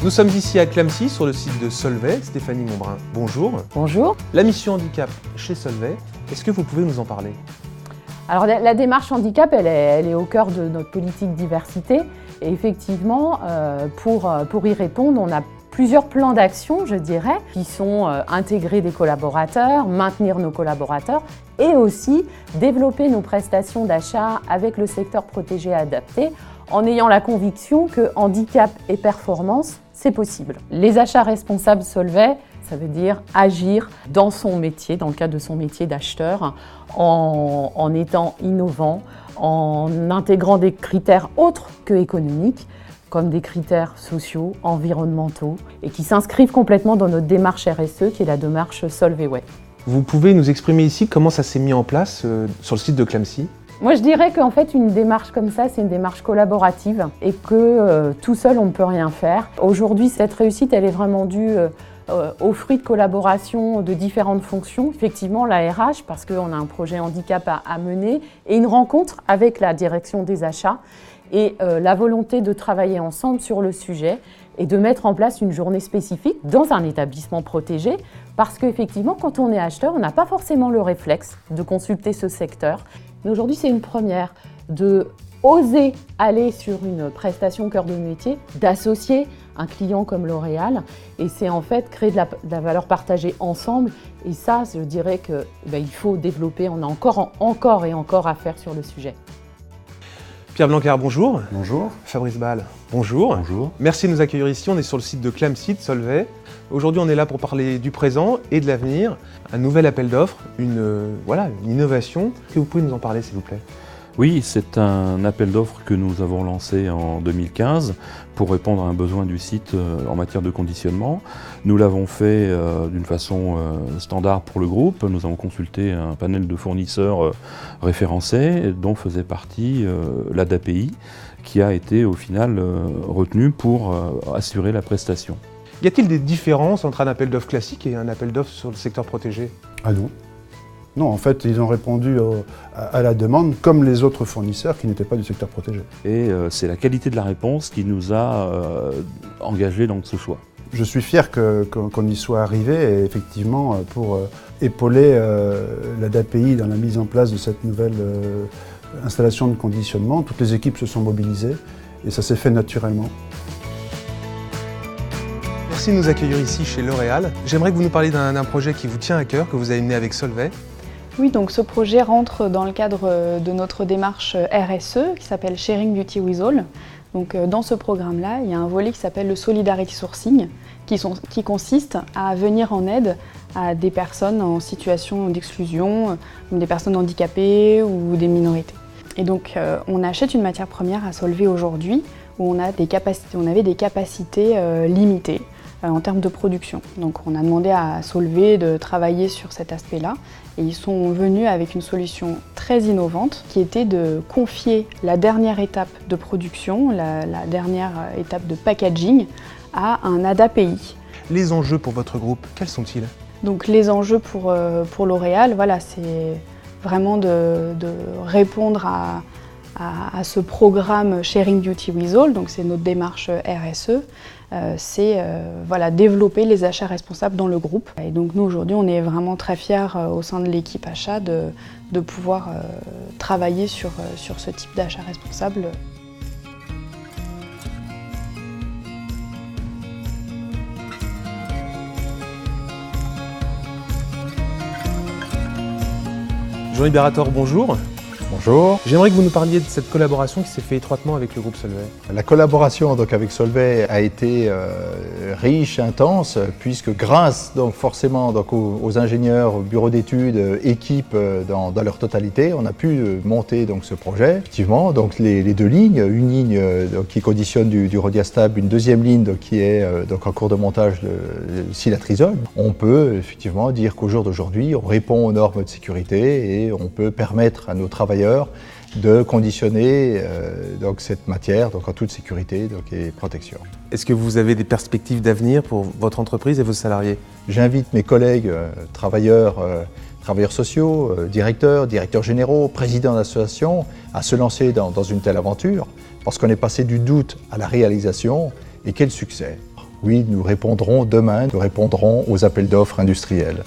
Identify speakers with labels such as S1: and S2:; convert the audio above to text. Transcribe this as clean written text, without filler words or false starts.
S1: Nous sommes ici à Clamecy, sur le site de Solvay. Stéphanie Montbrun, bonjour.
S2: Bonjour.
S1: La mission handicap chez Solvay, est-ce que vous pouvez nous en parler?
S2: Alors la démarche handicap, elle est au cœur de notre politique diversité. Et effectivement, pour y répondre, on a plusieurs plans d'action, je dirais, qui sont intégrer des collaborateurs, maintenir nos collaborateurs et aussi développer nos prestations d'achat avec le secteur protégé et adapté en ayant la conviction que handicap et performance, c'est possible. Les achats responsables Solvay, ça veut dire agir dans son métier, dans le cadre de son métier d'acheteur, en étant innovant, en intégrant des critères autres que économiques, comme des critères sociaux, environnementaux, et qui s'inscrivent complètement dans notre démarche RSE, qui est la démarche Solvay Way.
S1: Vous pouvez nous exprimer ici comment ça s'est mis en place sur le site de Clamecy?
S2: Moi, je dirais qu'en fait, une démarche comme ça, c'est une démarche collaborative et que tout seul, on ne peut rien faire. Aujourd'hui, cette réussite, elle est vraiment due aux fruits de collaboration de différentes fonctions. Effectivement, la RH, parce qu'on a un projet handicap à mener, et une rencontre avec la direction des achats et la volonté de travailler ensemble sur le sujet et de mettre en place une journée spécifique dans un établissement protégé parce qu'effectivement, quand on est acheteur, on n'a pas forcément le réflexe de consulter ce secteur. Mais aujourd'hui, c'est une première de oser aller sur une prestation cœur de métier, d'associer un client comme L'Oréal, et c'est en fait créer de la valeur partagée ensemble. Et ça, je dirais qu'il faut développer, on a encore et encore à faire sur le sujet.
S1: Pierre Blancard, bonjour.
S3: Bonjour.
S1: Fabrice Ball, bonjour.
S3: Bonjour.
S1: Merci de nous accueillir ici, on est sur le site de Clamecy, de Solvay. Aujourd'hui, on est là pour parler du présent et de l'avenir. Un nouvel appel d'offres, une innovation. Est-ce que vous pouvez nous en parler, s'il vous plaît?
S3: Oui, c'est un appel d'offres que nous avons lancé en 2015 pour répondre à un besoin du site en matière de conditionnement. Nous l'avons fait d'une façon standard pour le groupe. Nous avons consulté un panel de fournisseurs référencés dont faisait partie l'ADAPI qui a été au final retenu pour assurer la prestation.
S1: Y a-t-il des différences entre un appel d'offres classique et un appel d'offres sur le secteur protégé?
S4: Ah non. Non, en fait, ils ont répondu à la demande comme les autres fournisseurs qui n'étaient pas du secteur protégé.
S3: Et c'est la qualité de la réponse qui nous a engagés dans ce choix.
S4: Je suis fier qu'on y soit arrivé et effectivement pour épauler l'ADAPI dans la mise en place de cette nouvelle installation de conditionnement. Toutes les équipes se sont mobilisées et ça s'est fait naturellement.
S1: Merci de nous accueillir ici chez L'Oréal. J'aimerais que vous nous parliez d'un projet qui vous tient à cœur, que vous avez mené avec Solvay.
S5: Oui, donc ce projet rentre dans le cadre de notre démarche RSE qui s'appelle Sharing Beauty with All. Donc dans ce programme-là, il y a un volet qui s'appelle le Solidarity Sourcing qui consiste à venir en aide à des personnes en situation d'exclusion, des personnes handicapées ou des minorités. Et donc on achète une matière première à Solvay aujourd'hui où on avait des capacités limitées en termes de production. Donc on a demandé à Solvay de travailler sur cet aspect-là et ils sont venus avec une solution très innovante qui était de confier la dernière étape de production, la dernière étape de packaging à un ADAPI.
S1: Les enjeux pour votre groupe, quels sont-ils?
S5: Donc les enjeux pour L'Oréal, voilà, c'est vraiment de répondre à ce programme Sharing Beauty with All, donc c'est notre démarche RSE, c'est développer les achats responsables dans le groupe. Et donc nous aujourd'hui on est vraiment très fiers au sein de l'équipe achat de pouvoir travailler sur ce type d'achat responsable.
S1: Jean-Yves Berator, bonjour.
S6: Bonjour.
S1: J'aimerais que vous nous parliez de cette collaboration qui s'est faite étroitement avec le groupe Solvay.
S6: La collaboration donc, avec Solvay a été riche, intense, puisque grâce donc, forcément donc, aux ingénieurs, aux bureaux d'études, équipes dans leur totalité, on a pu monter donc, ce projet. Effectivement, donc, les deux lignes, une ligne donc, qui conditionne du rhodiastab, une deuxième ligne donc, qui est donc, en cours de montage le silatrisol. On peut effectivement dire qu'au jour d'aujourd'hui, on répond aux normes de sécurité et on peut permettre à nos travailleurs de conditionner donc cette matière donc en toute sécurité donc, et protection.
S1: Est-ce que vous avez des perspectives d'avenir pour votre entreprise et vos salariés?
S6: J'invite mes collègues travailleurs sociaux, directeurs généraux, présidents d'associations à se lancer dans une telle aventure parce qu'on est passé du doute à la réalisation et quel succès. oui, nous répondrons demain, nous répondrons aux appels d'offres industriels.